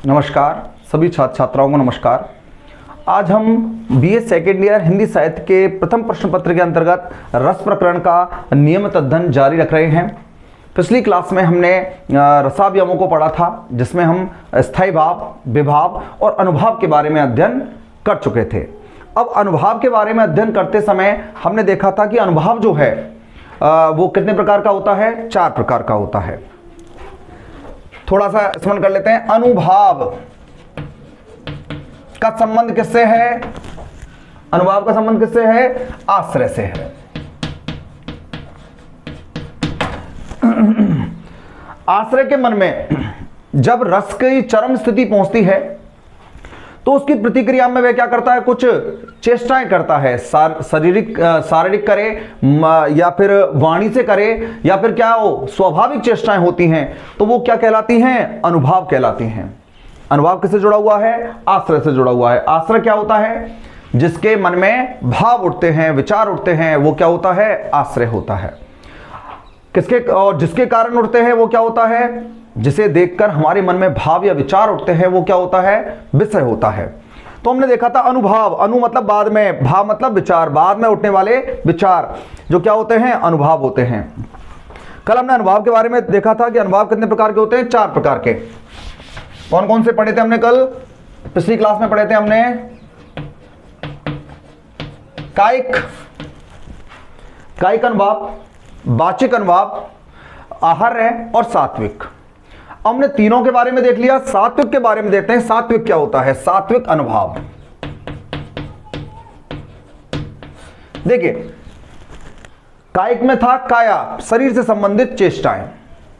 नमस्कार सभी छात्र छात्राओं को नमस्कार। आज हम बीए सेकेंड ईयर हिंदी साहित्य के प्रथम प्रश्न पत्र के अंतर्गत रस प्रकरण का नियमित अध्ययन जारी रख रहे हैं। पिछली क्लास में हमने रसावयवों को पढ़ा था, जिसमें हम स्थायी भाव, विभाव और अनुभाव के बारे में अध्ययन कर चुके थे। अब अनुभाव के बारे में अध्ययन करते समय हमने देखा था कि अनुभाव जो है वो कितने प्रकार का होता है? 4 प्रकार का होता है। थोड़ा सा स्मरण कर लेते हैं। अनुभाव का संबंध किससे है? अनुभाव का संबंध किससे है? आश्रय से है। आश्रय के मन में जब रस की चरम स्थिति पहुंचती है तो उसकी प्रतिक्रिया में वह क्या करता है? कुछ चेष्टाएं करता है, शारीरिक करे या फिर वाणी से करे या फिर क्या हो स्वाभाविक चेष्टाएं होती हैं, तो वो क्या कहलाती हैं? अनुभाव कहलाती हैं। अनुभाव किससे जुड़ा हुआ है? आश्रय से जुड़ा हुआ है। आश्रय क्या होता है? जिसके मन में भाव उठते हैं, विचार उठते हैं, वो क्या होता है? आश्रय होता है। किसके और जिसके कारण उठते हैं वो क्या होता है? जिसे देखकर हमारे मन में भाव या विचार उठते हैं वो क्या होता है? विषय होता है। तो हमने देखा था अनुभाव, अनु मतलब बाद में, भाव मतलब विचार, बाद में उठने वाले विचार जो क्या होते हैं? अनुभाव होते हैं। कल हमने अनुभाव के बारे में देखा था कि अनुभाव कितने प्रकार के होते हैं? 4 प्रकार के। कौन कौन से पढ़े थे हमने? कल पिछली क्लास में पढ़े थे हमने कायिक अनुभाव, वाचिक अनुभाव, आहार्य और सात्विक। हमने तीनों के बारे में देख लिया। सात्विक के बारे में देखते हैं। सात्विक क्या होता है? सात्विक अनुभाव। देखिए, कायिक में था काया, शरीर से संबंधित चेष्टाएं।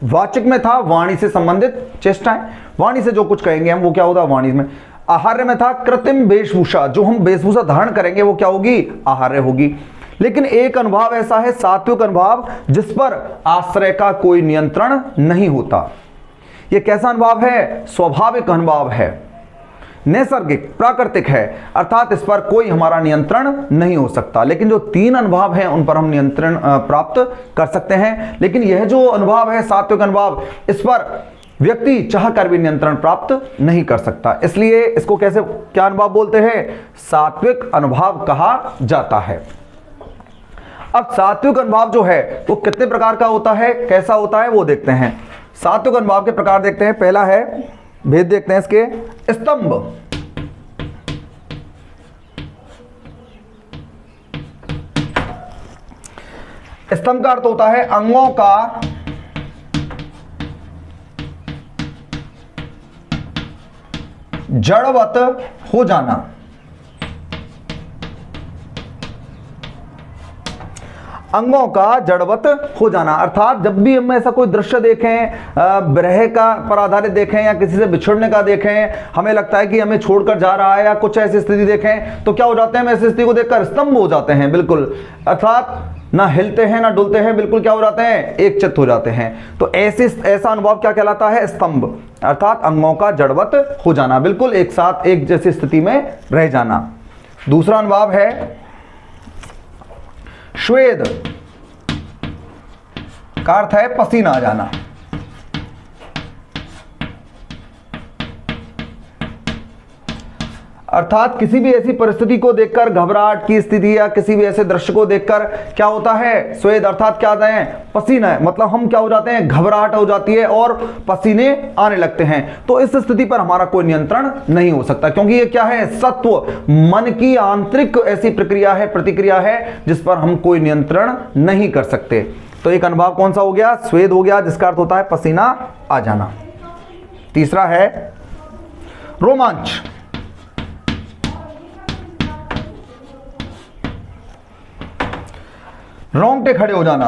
वाचिक में था वाणी से संबंधित चेष्टाएं, वाणी से जो कुछ कहेंगे हम वो क्या होता है? वाणी में। आहार्य में था कृत्रिम वेशभूषा, जो हम वेशभूषा धारण करेंगे वो क्या होगी? आहार्य होगी। लेकिन एक अनुभाव ऐसा है, सात्विक अनुभाव, जिस पर आश्रय का कोई नियंत्रण नहीं होता। यह कैसा अनुभाव है? स्वाभाविक अनुभाव है, नैसर्गिक, प्राकृतिक है, अर्थात इस पर कोई हमारा नियंत्रण नहीं हो सकता। लेकिन जो 3 अनुभाव हैं उन पर हम नियंत्रण प्राप्त कर सकते हैं। लेकिन यह जो अनुभाव है सात्विक अनुभाव, इस पर व्यक्ति चाहकर भी नियंत्रण प्राप्त नहीं कर सकता। इसलिए इसको कैसे, क्या अनुभाव बोलते हैं? सात्विक अनुभाव कहा जाता है। अब सात्विक अनुभाव जो है वो कितने प्रकार का होता है, कैसा होता है, वो देखते हैं। सात्विक अनुभाव के प्रकार देखते हैं। पहला है, भेद देखते हैं इसके, स्तंभ। स्तंभ का अर्थ होता है अंगों का जड़वत हो जाना। अंगों का जड़वत हो जाना, अर्थात जब भी हम ऐसा कोई दृश्य देखें, विरह का पर आधारित देखें या किसी से बिछड़ने का देखें, हमें लगता है कि हमें छोड़कर जा रहा है या कुछ ऐसी स्थिति देखें, तो क्या हो जाते हैं? हम ऐसी स्थिति को देखकर स्तंभ हो जाते हैं, बिल्कुल, अर्थात ना हिलते हैं ना डुलते हैं, बिल्कुल क्या हो जाते हैं? एक चित्त हो जाते हैं। तो ऐसा अनुभव क्या कहलाता है? स्तंभ, अर्थात अंगों का जड़वत हो जाना, बिल्कुल एक साथ एक जैसी स्थिति में रह जाना। दूसरा अनुभव है श्वेद, का अर्थ है पसीना आ जाना। अर्थात किसी भी ऐसी परिस्थिति को देखकर, घबराहट की स्थिति या किसी भी ऐसे दृश्य को देखकर क्या होता है? स्वेद अर्थात क्या आता है? पसीना है, मतलब हम क्या हो जाते हैं? घबराहट हो जाती है और पसीने आने लगते हैं। तो इस स्थिति पर हमारा कोई नियंत्रण नहीं हो सकता, क्योंकि ये क्या है? सत्व, मन की आंतरिक ऐसी प्रक्रिया है, प्रतिक्रिया है, जिस पर हम कोई नियंत्रण नहीं कर सकते। तो एक अनुभव कौन सा हो गया? स्वेद हो गया, जिसका अर्थ होता है पसीना आ जाना। तीसरा है रोमांच। रोंगटे खड़े हो जाना।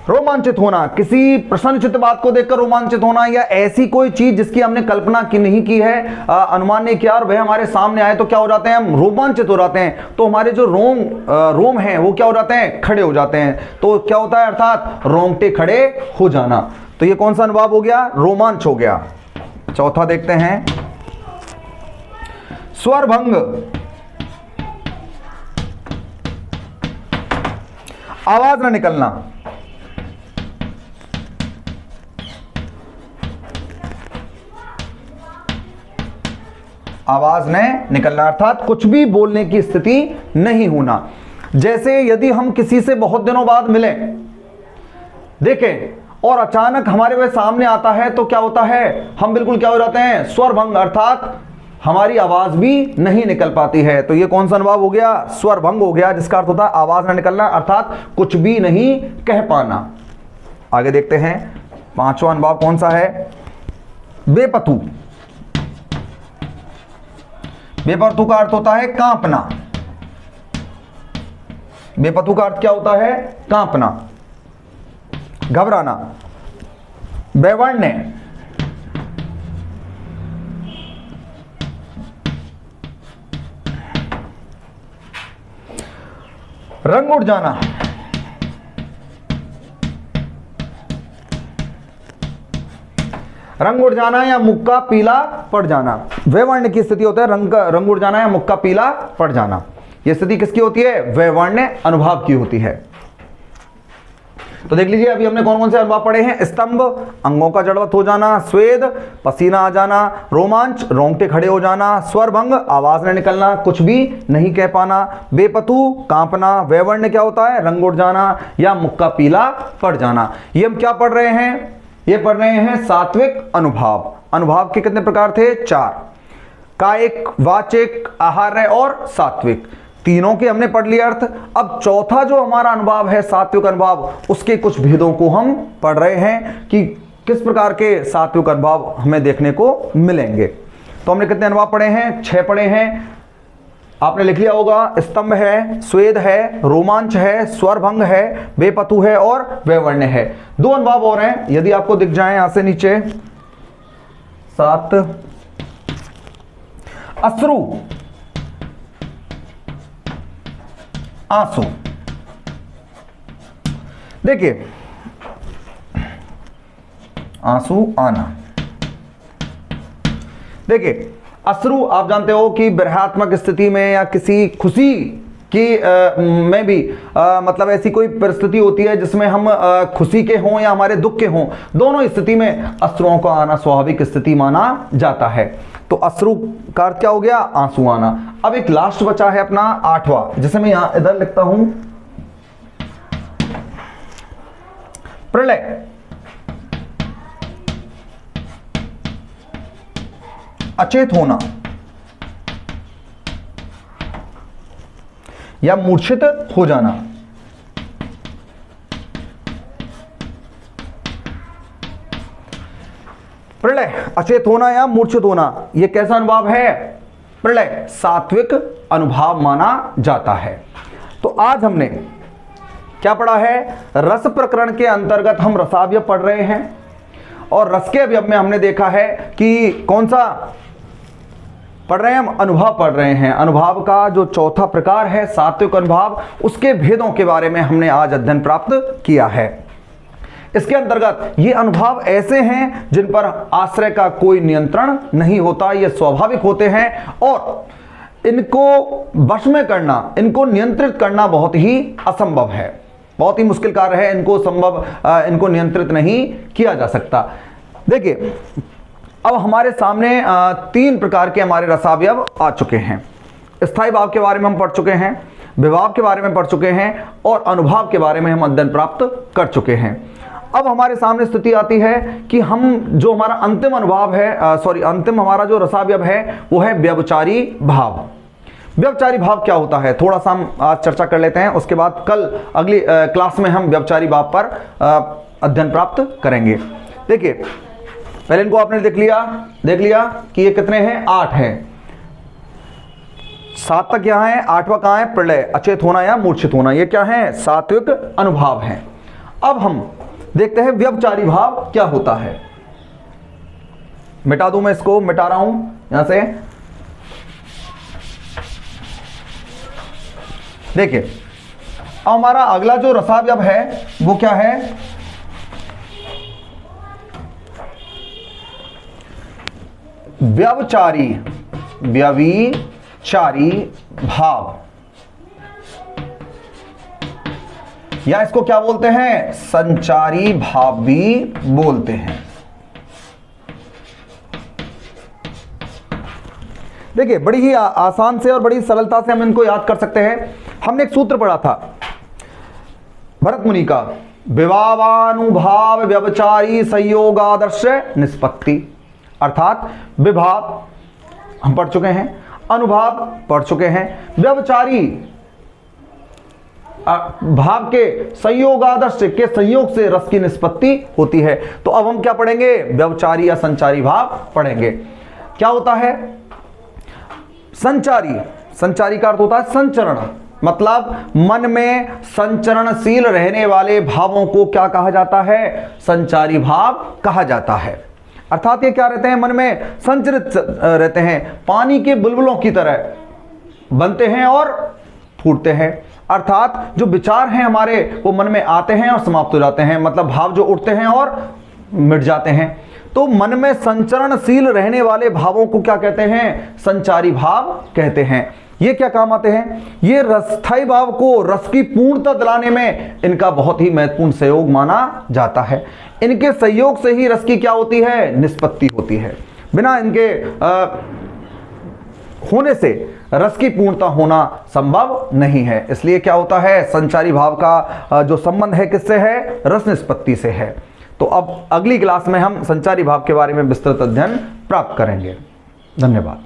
रोमांचित होना, किसी प्रसन्नचित्त बात को देखकर रोमांचित होना, या ऐसी कोई चीज जिसकी हमने कल्पना की नहीं की है, अनुमान नहीं किया, और वह हमारे सामने आए तो क्या हो जाते हैं? हम रोमांचित हो जाते हैं। तो हमारे जो रोम हैं वो क्या हो जाते हैं? खड़े हो जाते हैं। तो क्या होता है? अर्थात रोंगटे खड़े हो जाना। तो ये कौन सा अनुभव हो गया? रोमांच हो गया। चौथा देखते हैं स्वरभंग। आवाज ना निकलना, आवाज ने निकलना अर्थात कुछ भी बोलने की स्थिति नहीं होना। जैसे यदि हम किसी से बहुत दिनों बाद मिले, देखें, और अचानक हमारे वह सामने आता है तो क्या होता है, हम बिल्कुल क्या हो जाते हैं, स्वर भंग, अर्थात हमारी आवाज भी नहीं निकल पाती है। तो ये कौन सा अनुभाव हो गया, स्वर भंग हो गया, जिसका अर्थ होता है आवाज ना निकलना अर्थात कुछ भी नहीं कह पाना। आगे देखते हैं, पांचवा अनुभाव कौन सा है, बेपतु। बेपतु का अर्थ होता है कांपना। बेपतु का अर्थ क्या होता है, कांपना, घबराना। वैवर्ण्य, रंग उड़ जाना। रंग उड़ जाना या मुक्का पीला पड़ जाना। वैवर्ण्य की स्थिति होता है रंग उड़ जाना या मुक्का पीला पड़ जाना। यह स्थिति किसकी होती है, वैवर्ण्य अनुभाव की होती है। तो देख लीजिए अभी हमने कौन कौन से अनुभाव पढ़े हैं, स्तंभ, अंगों का जड़वत हो जाना, स्वेद, पसीना आ जाना, रोमांच, रोंगटे खड़े हो जाना, स्वरभंग, आवाज न निकलना, कुछ भी नहीं कह पाना, बेपतु, कांपना, वैवर्ण्य क्या होता है, रंग उड़ जाना या मुक्का पीला पड़ जाना। ये हम क्या पढ़ रहे हैं, ये पढ़ रहे हैं सात्विक अनुभाव। अनुभाव के कितने प्रकार थे, 4, कायिक, वाचिक, आहार्य और सात्विक। तीनों के हमने पढ़ लिया अर्थ। अब चौथा जो हमारा अनुभाव है सात्विक अनुभाव, उसके कुछ भेदों को हम पढ़ रहे हैं कि किस प्रकार के सात्विक अनुभाव हमें देखने को मिलेंगे। तो हमने कितने अनुभाव पढ़े हैं, 6 पढ़े हैं, आपने लिख लिया होगा। स्तंभ है, स्वेद है, रोमांच है, स्वरभंग है, बेपतु है और वैवर्ण्य है। 2 अनुभाव और हैं, यदि आपको दिख जाए यहां से नीचे, 7, अश्रु, आंसू। देखिए, आंसू आना, देखिए अश्रु आप जानते हो कि विरहात्मक स्थिति में या किसी खुशी की में भी मतलब ऐसी कोई परिस्थिति होती है जिसमें हम खुशी के हों या हमारे दुख के हों, दोनों स्थिति में अश्रुओं का आना स्वाभाविक स्थिति माना जाता है। तो अश्रु का अर्थ क्या हो गया, आंसू आना। अब एक लास्ट बचा है अपना 8वां, जिसे मैं यहां इधर लिखता हूं, प्रलय, अचेत होना या मूर्छित हो जाना। प्रलय, अचेत होना या मूर्छित होना, यह कैसा अनुभाव है, प्रलय, सात्विक अनुभाव माना जाता है। तो आज हमने क्या पढ़ा है, रस प्रकरण के अंतर्गत हम रसावयव पढ़ रहे हैं और रस के अवयव में हमने देखा है कि कौन सा पढ़ रहे हैं हम, अनुभव पढ़ रहे हैं। अनुभव का जो चौथा प्रकार है सात्विक अनुभाव, उसके भेदों के बारे में हमने आज अध्ययन प्राप्त किया है। इसके अंतर्गत ये अनुभव ऐसे हैं जिन पर आश्रय का कोई नियंत्रण नहीं होता, ये स्वाभाविक होते हैं और इनको वश में करना, इनको नियंत्रित करना बहुत ही असंभव है, बहुत ही मुश्किल कार्य है। इनको नियंत्रित नहीं किया जा सकता। देखिए अब हमारे सामने 3 प्रकार के हमारे रसावयव आ चुके हैं। स्थायी भाव के बारे में हम पढ़ चुके हैं, विभाव के बारे में पढ़ चुके हैं और अनुभाव के बारे में हम अध्ययन प्राप्त कर चुके हैं। अब हमारे सामने स्थिति आती है कि हम जो हमारा अंतिम अनुभाव है, अंतिम हमारा जो रसावयव है वो है व्यभिचारी भाव। व्यभिचारी भाव क्या होता है, थोड़ा सा हम आज चर्चा कर लेते हैं, उसके बाद कल अगली क्लास में हम व्यभिचारी भाव पर अध्ययन प्राप्त करेंगे। देखिए पहले इनको आपने देख लिया कि ये कितने हैं, 8 हैं। 7 तक यहां है, 8वां कहां है, प्रलय, अचेत होना या मूर्छित होना, ये क्या है, सात्विक अनुभाव है। अब हम देखते हैं व्यभिचारी भाव क्या होता है। मिटा दूं, मैं इसको मिटा रहा हूं यहां से। देखिए अब हमारा अगला जो रसावयव है वो क्या है, व्यभिचारी भाव। या इसको क्या बोलते हैं, संचारी भाव भी बोलते हैं। देखिए बड़ी ही आसान से और बड़ी सरलता से हम इनको याद कर सकते हैं। हमने एक सूत्र पढ़ा था भरत मुनि का, विभावानुभाव व्यवचारी संयोगादर्श निष्पत्ति, अर्थात विभाव हम पढ़ चुके हैं, अनुभाव पढ़ चुके हैं, व्यवचारी भाव के संयोगादर्श के संयोग से रस की निष्पत्ति होती है। तो अब हम क्या पढ़ेंगे, व्यवचारी या संचारी भाव पढ़ेंगे। क्या होता है संचारी, संचारी का अर्थ होता है संचरण, मतलब मन में संचरणशील रहने वाले भावों को क्या कहा जाता है, संचारी भाव कहा जाता है। अर्थात ये क्या रहते हैं, मन में संचरित रहते हैं, पानी के बुलबुलों की तरह बनते हैं और फूटते हैं। अर्थात जो विचार हैं हमारे वो मन में आते हैं और समाप्त हो जाते हैं, मतलब भाव जो उठते हैं और मिट जाते हैं। तो मन में संचरणशील रहने वाले भावों को क्या कहते हैं, संचारी भाव कहते हैं। ये क्या काम आते हैं, ये रसस्थायी भाव को रस की पूर्णता दिलाने में इनका बहुत ही महत्वपूर्ण सहयोग माना जाता है। इनके सहयोग से ही रस की क्या होती है, निष्पत्ति होती है। बिना इनके होने से रस की पूर्णता होना संभव नहीं है। इसलिए क्या होता है, संचारी भाव का जो संबंध है किससे है, रस निष्पत्ति से है। तो अब अगली क्लास में हम संचारी भाव के बारे में विस्तृत अध्ययन प्राप्त करेंगे। धन्यवाद।